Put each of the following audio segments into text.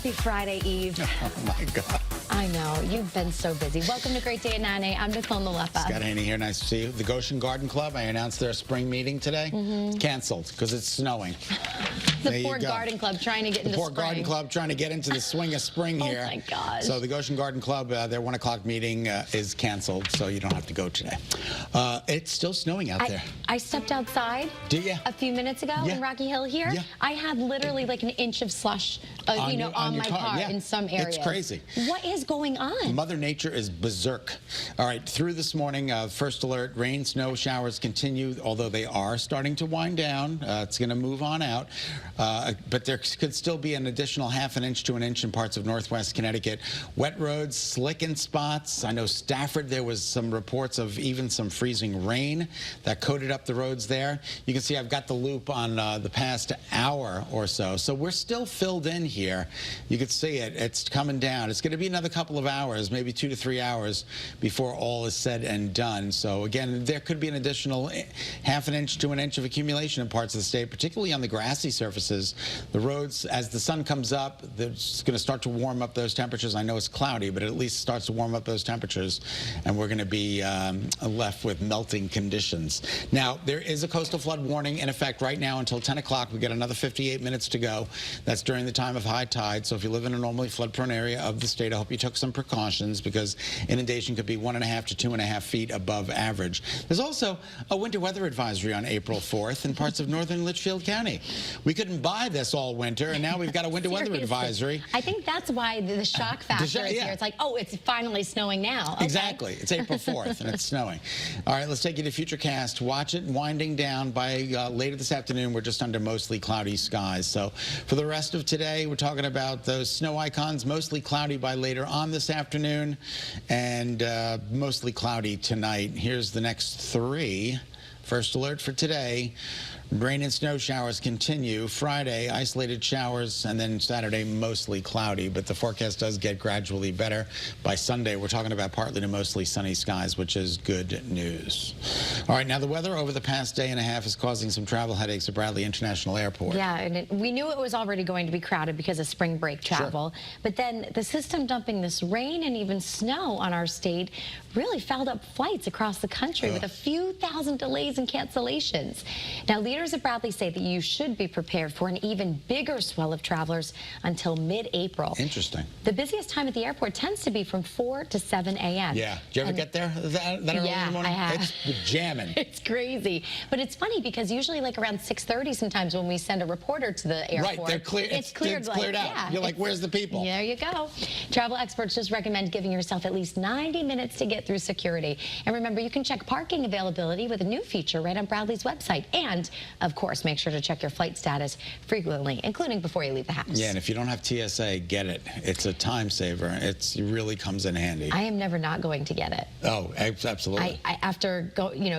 Happy Friday Eve. Oh, my God. I know. You've been so busy. Welcome to Great Day at 9 I'm Nicole and Scott Haney here. Nice to see you. The Goshen Garden Club, I announced their spring meeting today. Canceled because it's snowing. The poor garden club trying to get into spring. The poor garden club trying to get into the swing of spring here. Oh, my gosh. So the Goshen Garden Club, their 1 o'clock meeting is canceled, so you don't have to go today. It's still snowing out there. I stepped outside a few minutes ago in Rocky Hill here. Yeah. I had literally like an inch of slush, on my car in some areas. It's crazy. What is going on? Mother Nature is berserk. All right, through this morning, first alert, rain, snow showers continue, although they are starting to wind down. It's going to move on out. But there could still be an additional ½ an inch to an inch in parts of northwest Connecticut. Wet roads, slick in spots. I know Stafford, there was some reports of even some freezing rain that coated up the roads there. You can see I've got the loop on the past hour or so. So we're still filled in here. You can see it. It's coming down. It's going to be another couple of hours, maybe 2 to 3 hours before all is said and done. So again, there could be an additional ½ an inch to an inch of accumulation in parts of the state, particularly on the grassy surfaces. The roads, as the sun comes up, it's going to start to warm up those temperatures. I know it's cloudy, but it at least starts to warm up those temperatures, and we're going to be left with melting conditions. Now, there is a coastal flood warning in effect right now until 10 o'clock. We've got another 58 minutes to go. That's during the time of high tide. So if you live in a normally flood-prone area of the state, I hope you took some precautions because inundation could be 1.5 to 2.5 feet above average. There's also a winter weather advisory on April 4th in parts of northern Litchfield County. We couldn't buy this all winter, and now we've got a winter weather advisory. I think that's why the shock factor is here. It's like, oh, it's finally snowing now. Okay. Exactly. It's April 4th, and it's snowing. All right, let's take you to Futurecast. Watch it winding down by later this afternoon. We're just under mostly cloudy skies. So for the rest of today, we're talking about those snow icons, mostly cloudy by later on this afternoon, and mostly cloudy tonight. Here's the next 3. First alert for today. Rain and snow showers continue. Friday, isolated showers, and then Saturday, mostly cloudy. But the forecast does get gradually better. By Sunday, we're talking about partly to mostly sunny skies, which is good news. All right, now the weather over the past day and a half is causing some travel headaches at Bradley International Airport. Yeah, and we knew it was already going to be crowded because of spring break travel. Sure. But then the system dumping this rain and even snow on our state really fouled up flights across the country with a few thousand delays and cancellations. Now, leaders at Bradley say that you should be prepared for an even bigger swell of travelers until mid-April. Interesting. The busiest time at the airport tends to be from 4 to 7 a.m. Yeah. Did you ever get there that early in the morning? I have. It's jamming. It's crazy. But it's funny because usually like around 6:30 sometimes when we send a reporter to the airport. Right, they're clear. It's cleared out. Yeah, You're like, where's the people? There you go. Travel experts just recommend giving yourself at least 90 minutes to get through security. And remember, you can check parking availability with a new feature right on Bradley's website. And, of course, make sure to check your flight status frequently, including before you leave the house. Yeah, and if you don't have TSA, get it. It's a time saver. It really comes in handy. I am never not going to get it. Oh, absolutely. After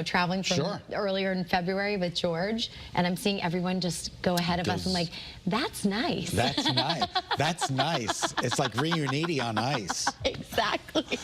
traveling from earlier in February with George, and I'm seeing everyone just go ahead of us. I'm like, that's nice. That's nice. That's nice. It's like reuniti on ice. Exactly.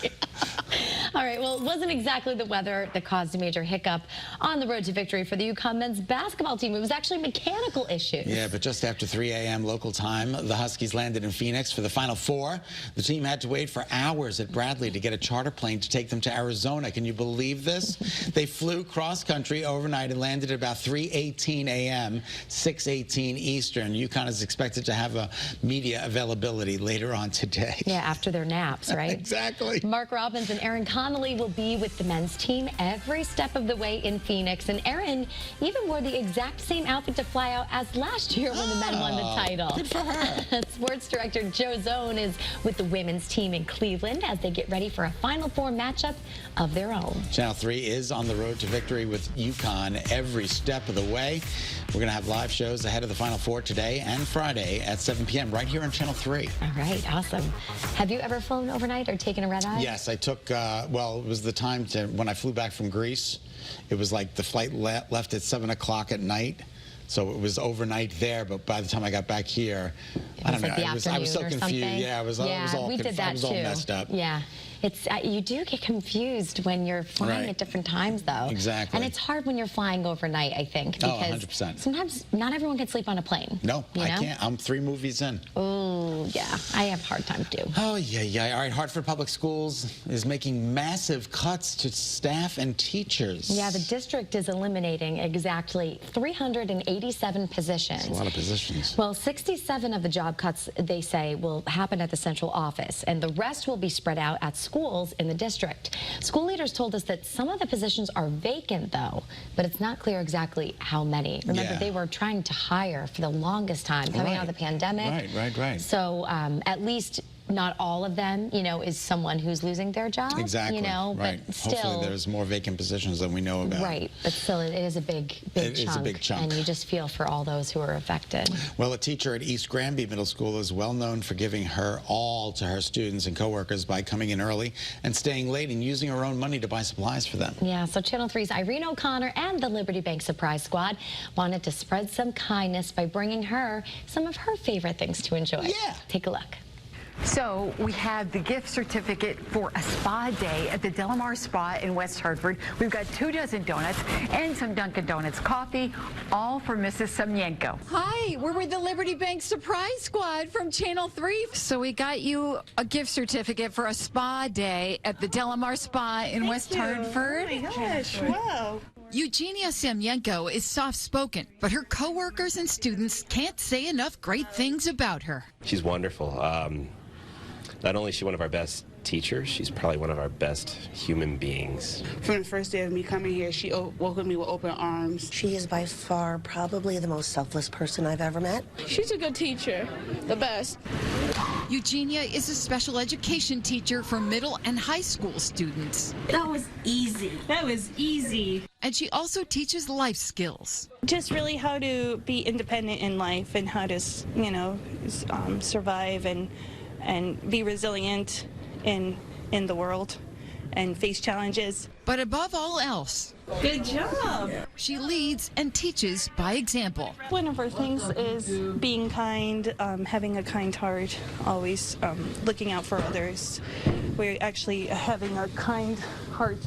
All right, well, it wasn't exactly the weather that caused a major hiccup on the road to victory for the UConn men's basketball team. It was actually mechanical issues. Yeah, but just after 3 a.m. local time, the Huskies landed in Phoenix for the Final Four. The team had to wait for hours at Bradley to get a charter plane to take them to Arizona. Can you believe this? They flew cross-country overnight and landed at about 3:18 a.m., 6:18 Eastern. UConn is expected to have a media availability later on today. Yeah, after their naps, right? Exactly. Mark Robbins and Aaron Connolly will be with the men's team every step of the way in Phoenix. And Aaron even wore the exact same outfit to fly out as last year when the men won the title. Good for her. Sports director Joe Zone is with the women's team in Cleveland as they get ready for a Final Four matchup of their own. Channel 3 is on the road to victory with UConn every step of the way. We're going to have live shows ahead of the Final Four today and Friday at 7 p.m. right here on Channel 3. All right, awesome. Have you ever flown overnight or taken a red eye? Yes, I took, well, it was the time when I flew back from Greece. It was like the flight left at 7 o'clock at night. So it was overnight there, but by the time I got back here, I don't know. I was so confused. Yeah, I was all messed up. Yeah. It's you do get confused when you're flying at different times, though. Exactly. And it's hard when you're flying overnight, I think, because 100%. Sometimes not everyone can sleep on a plane. No, I can't. I'm 3 movies in. Ooh. So, yeah, I have a hard time too. Oh, yeah. All right, Hartford Public Schools is making massive cuts to staff and teachers. Yeah, the district is eliminating exactly 387 positions. That's a lot of positions. Well, 67 of the job cuts, they say, will happen at the central office, and the rest will be spread out at schools in the district. School leaders told us that some of the positions are vacant, though, but it's not clear exactly how many. Remember, they were trying to hire for the longest time coming out of the pandemic. Right. So at least not all of them, is someone who's losing their job. Exactly. But still, hopefully there's more vacant positions than we know about. Right, but still, it is a big chunk. It is a big chunk. And you just feel for all those who are affected. Well, a teacher at East Granby Middle School is well known for giving her all to her students and coworkers by coming in early and staying late and using her own money to buy supplies for them. Yeah, so Channel 3's Irene O'Connor and the Liberty Bank Surprise Squad wanted to spread some kindness by bringing her some of her favorite things to enjoy. Yeah. Take a look. So we have the gift certificate for a spa day at the Delamar Spa in West Hartford. We've got 24 donuts and some Dunkin' Donuts coffee, all for Mrs. Semyenko. Hi, we're with the Liberty Bank Surprise Squad from Channel 3. So we got you a gift certificate for a spa day at the Delamar Spa in West Hartford. Oh my gosh, wow. Eugenia Semyenko is soft-spoken, but her coworkers and students can't say enough great things about her. She's wonderful. Not only is she one of our best teachers, she's probably one of our best human beings. From the first day of me coming here, she welcomed me with open arms. She is by far probably the most selfless person I've ever met. She's a good teacher, the best. Eugenia is a special education teacher for middle and high school students. That was easy. That was easy. And she also teaches life skills. Just really how to be independent in life and how to, survive and be resilient in the world and face challenges. But above all else, Good job. she leads and teaches by example. One of our things is being kind, having a kind heart, always looking out for others. We're actually having a kind heart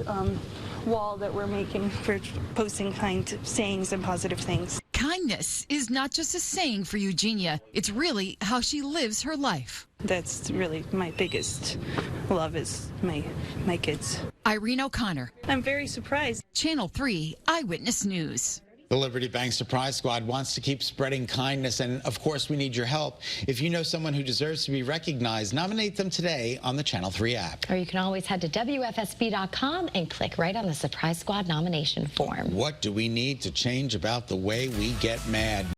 wall that we're making for posting kind sayings and positive things. Kindness is not just a saying for Eugenia, it's really how she lives her life. That's really my biggest love is my kids. Irene O'Connor, I'm very surprised. Channel 3 Eyewitness News. The Liberty Bank Surprise Squad wants to keep spreading kindness, and of course we need your help. If you know someone who deserves to be recognized, nominate them today on the Channel 3 app. Or you can always head to WFSB.com and click right on the Surprise Squad nomination form. What do we need to change about the way we get mad?